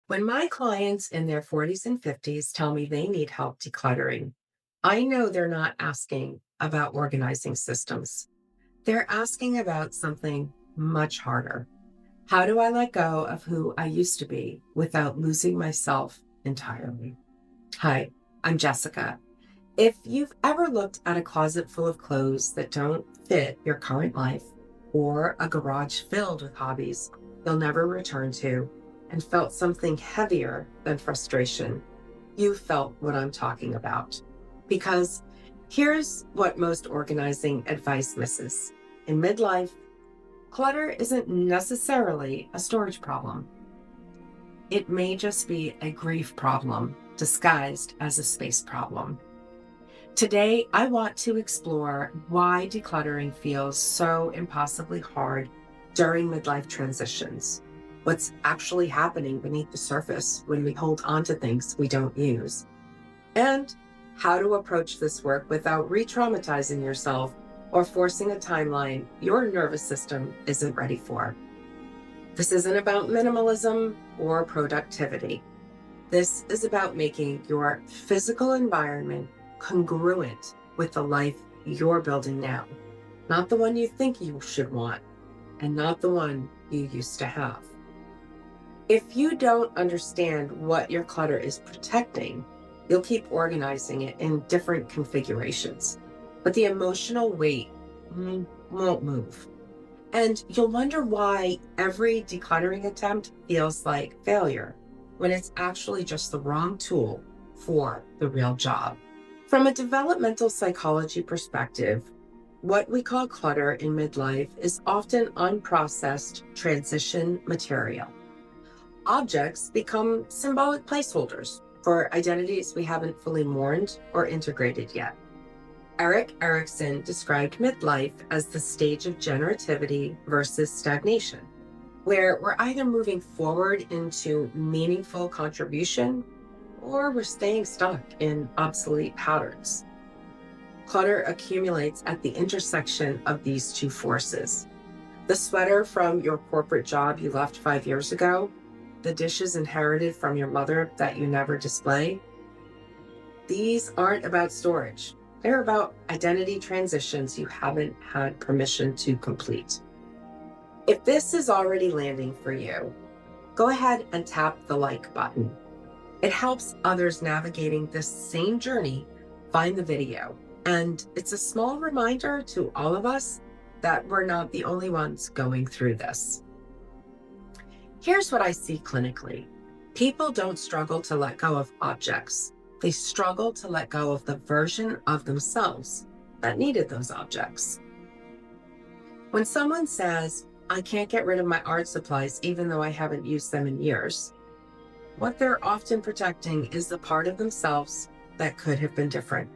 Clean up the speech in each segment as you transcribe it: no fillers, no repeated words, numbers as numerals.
When my clients in their 40s and 50s tell me they need help decluttering, I know they're not asking about organizing systems. They're asking about something much harder. How do I let go of who I used to be without losing myself entirely? Hi, I'm Jessica. If you've ever looked at a closet full of clothes that don't fit your current life, or a garage filled with hobbies you'll never return to, and felt something heavier than frustration, you felt what I'm talking about. Because here's what most organizing advice misses. In midlife, clutter isn't necessarily a storage problem. It may just be a grief problem disguised as a space problem. Today, I want to explore why decluttering feels so impossibly hard during midlife transitions. What's actually happening beneath the surface when we hold on to things we don't use, and how to approach this work without re-traumatizing yourself or forcing a timeline your nervous system isn't ready for. This isn't about minimalism or productivity. This is about making your physical environment congruent with the life you're building now, not the one you think you should want, and not the one you used to have. If you don't understand what your clutter is protecting, you'll keep organizing it in different configurations, but the emotional weight won't move. And you'll wonder why every decluttering attempt feels like failure when it's actually just the wrong tool for the real job. From a developmental psychology perspective, what we call clutter in midlife is often unprocessed transition material. Objects become symbolic placeholders for identities we haven't fully mourned or integrated yet. Erik Erikson described midlife as the stage of generativity versus stagnation, where we're either moving forward into meaningful contribution or we're staying stuck in obsolete patterns. Clutter accumulates at the intersection of these two forces. The sweater from your corporate job you left 5 years ago, the dishes inherited from your mother that you never display, these aren't about storage. They're about identity transitions you haven't had permission to complete. If this is already landing for you, go ahead and tap the like button. It helps others navigating this same journey find the video. And it's a small reminder to all of us that we're not the only ones going through this. Here's what I see clinically. People don't struggle to let go of objects. They struggle to let go of the version of themselves that needed those objects. When someone says, I can't get rid of my art supplies even though I haven't used them in years, what they're often protecting is the part of themselves that could have been different.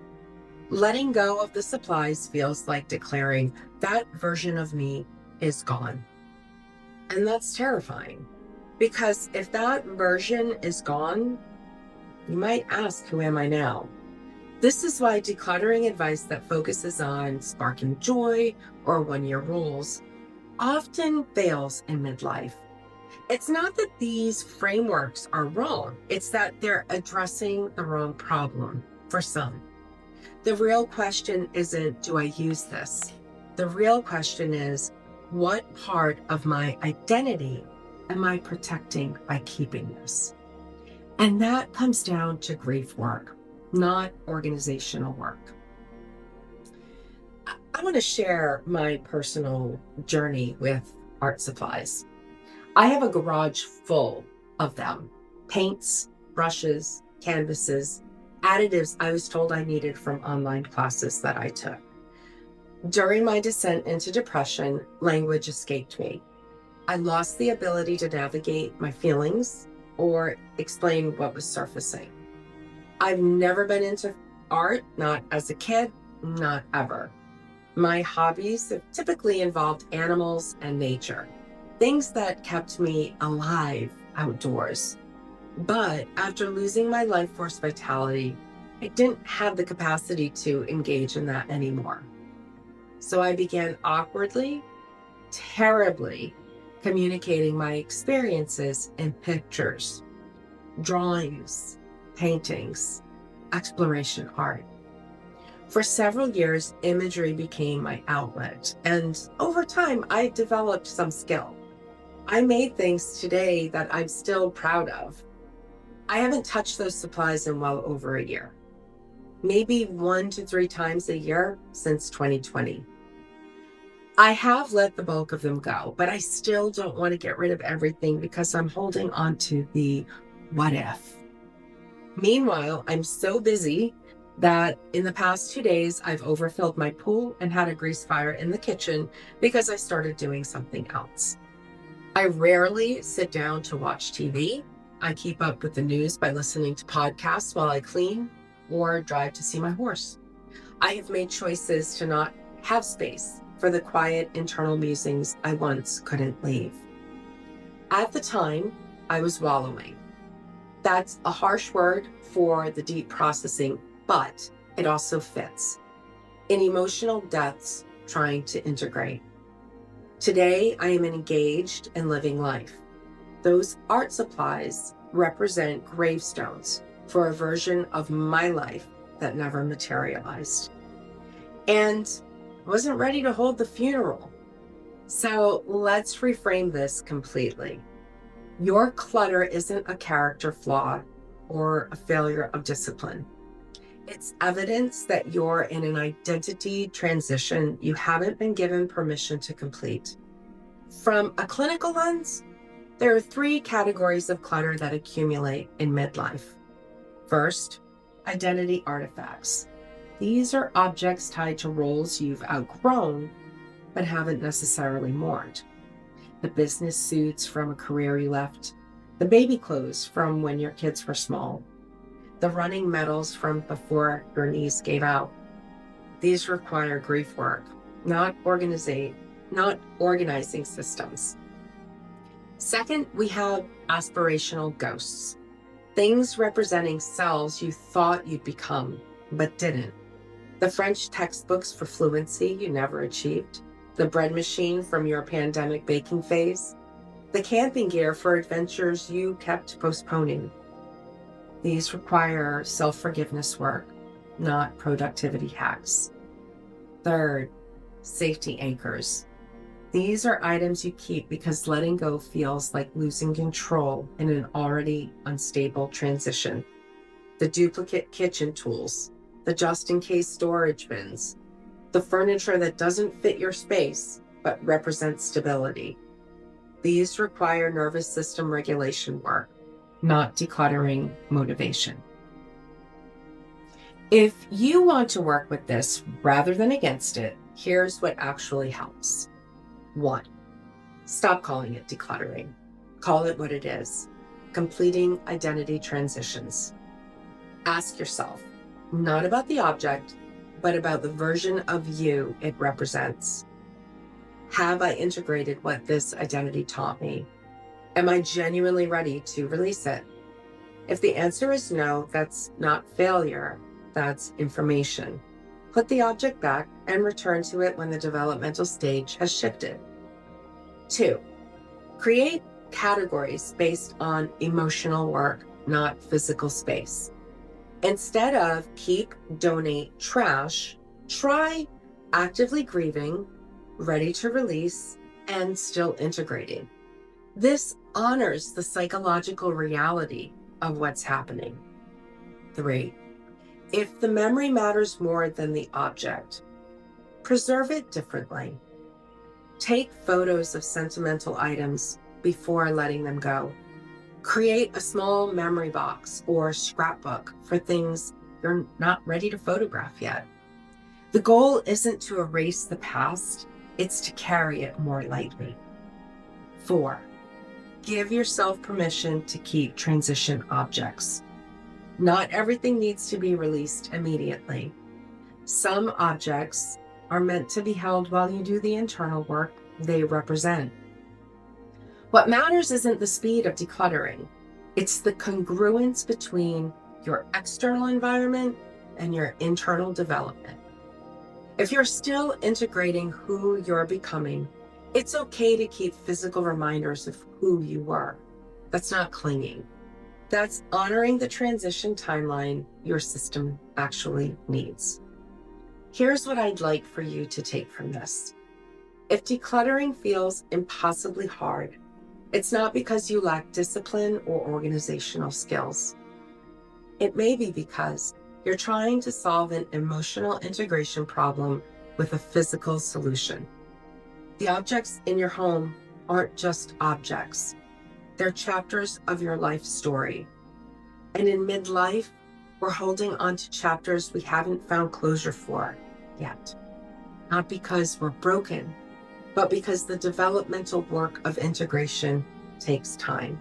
Letting go of the supplies feels like declaring that version of me is gone. And that's terrifying, because if that version is gone, you might ask, who am I now? This is why decluttering advice that focuses on sparking joy or one-year rules often fails in midlife. It's not that these frameworks are wrong, it's that they're addressing the wrong problem for some. The real question isn't, do I use this? The real question is, what part of my identity am I protecting by keeping this? And that comes down to grief work, not organizational work. I want to share my personal journey with art supplies. I have a garage full of them: paints, brushes, canvases, additives I was told I needed from online classes that I took. During my descent into depression, language escaped me. I lost the ability to navigate my feelings or explain what was surfacing. I've never been into art, not as a kid, not ever. My hobbies have typically involved animals and nature, things that kept me alive outdoors. But after losing my life force vitality, I didn't have the capacity to engage in that anymore. So I began awkwardly, terribly communicating my experiences in pictures. drawings, paintings, exploration art. For several years, imagery became my outlet, and over time, I developed some skill. I made things today that I'm still proud of. I haven't touched those supplies in well over a year, maybe 1 to 3 times a year since 2020. I have let the bulk of them go, but I still don't want to get rid of everything because I'm holding on to the what if. Meanwhile, I'm so busy that in the past 2 days, I've overfilled my pool and had a grease fire in the kitchen because I started doing something else. I rarely sit down to watch TV. I keep up with the news by listening to podcasts while I clean or drive to see my horse. I have made choices to not have space for the quiet internal musings I once couldn't leave. At the time, I was wallowing. That's a harsh word for the deep processing, but it also fits. In emotional depths, trying to integrate. Today, I am engaged in living life. Those art supplies represent gravestones for a version of my life that never materialized. And wasn't ready to hold the funeral. So let's reframe this completely. Your clutter isn't a character flaw or a failure of discipline. It's evidence that you're in an identity transition you haven't been given permission to complete. From a clinical lens, there are 3 categories of clutter that accumulate in midlife. First, identity artifacts. These are objects tied to roles you've outgrown but haven't necessarily mourned. The business suits from a career you left, the baby clothes from when your kids were small, the running medals from before your knees gave out. These require grief work, not organizing systems. Second, we have aspirational ghosts, things representing selves you thought you'd become, but didn't. The French textbooks for fluency you never achieved, the bread machine from your pandemic baking phase, the camping gear for adventures you kept postponing. These require self-forgiveness work, not productivity hacks. Third, safety anchors. These are items you keep because letting go feels like losing control in an already unstable transition. The duplicate kitchen tools, the just-in-case storage bins, the furniture that doesn't fit your space but represents stability. These require nervous system regulation work, not decluttering motivation. If you want to work with this rather than against it, here's what actually helps. 1, stop calling it decluttering. Call it what it is, completing identity transitions. Ask yourself, not about the object, but about the version of you it represents. Have I integrated what this identity taught me? Am I genuinely ready to release it? If the answer is no, that's not failure, that's information. Put the object back and return to it when the developmental stage has shifted. 2, create categories based on emotional work, not physical space. Instead of keep, donate, trash, try actively grieving, ready to release, and still integrating. This honors the psychological reality of what's happening. 3, if the memory matters more than the object, preserve it differently. Take photos of sentimental items before letting them go. Create a small memory box or scrapbook for things you're not ready to photograph yet. The goal isn't to erase the past, it's to carry it more lightly. 4, give yourself permission to keep transition objects. Not everything needs to be released immediately. Some objects are meant to be held while you do the internal work they represent. What matters isn't the speed of decluttering. It's the congruence between your external environment and your internal development. If you're still integrating who you're becoming, it's okay to keep physical reminders of who you were. That's not clinging. That's honoring the transition timeline your system actually needs. Here's what I'd like for you to take from this. If decluttering feels impossibly hard, it's not because you lack discipline or organizational skills. It may be because you're trying to solve an emotional integration problem with a physical solution. The objects in your home aren't just objects. They're chapters of your life story. And in midlife, we're holding on to chapters we haven't found closure for yet. Not because we're broken, but because the developmental work of integration takes time.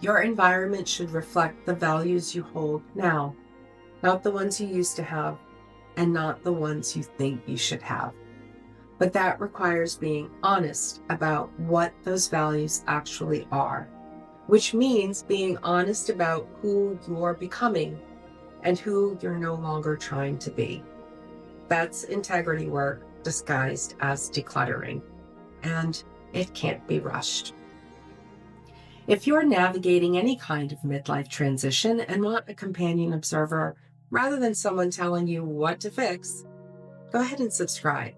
Your environment should reflect the values you hold now, not the ones you used to have, and not the ones you think you should have. But that requires being honest about what those values actually are, which means being honest about who you're becoming and who you're no longer trying to be. That's integrity work disguised as decluttering, and it can't be rushed. If you're navigating any kind of midlife transition and want a companion observer rather than someone telling you what to fix, go ahead and subscribe.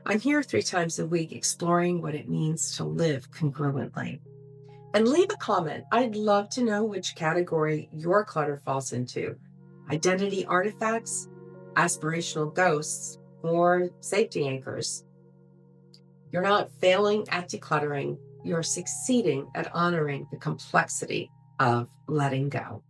I'm here 3 times a week exploring what it means to live congruently. And leave a comment. I'd love to know which category your clutter falls into: identity artifacts, aspirational ghosts, or safety anchors. You're not failing at decluttering, you're succeeding at honoring the complexity of letting go.